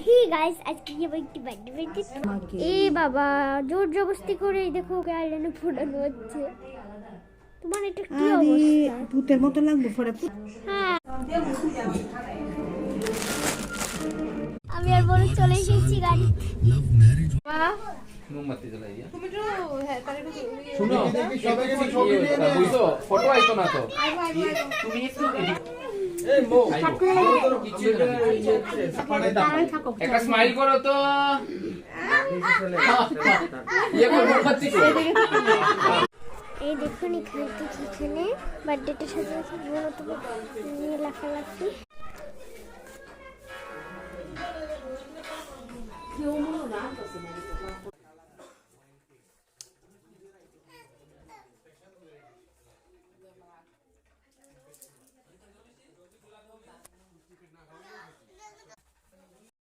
Hey guys, আজকে যাবো একটি বার্থডে পার্টি। এ বাবা, জোর জবরদস্তি করে দেখো ওকে আইলাইনার ফোটানো হচ্ছে। তোমার এটা কি অবস্থা? ভূতের মতো লাগবে পরে। হ্যাঁ, আমি আর বলে চলে এসেছি গাড়ি। মোমবাতি জ্বালাই দিয়া শুনো বুঝছো ফটো আইতো না তো তুমি একটু এই মো একটা স্মাইল করো তো ইয়ে করো খাচ্ছি তো এই দেখুন এখানে বার্থডেটা সাজিয়েছে মূলত লাফালাফি।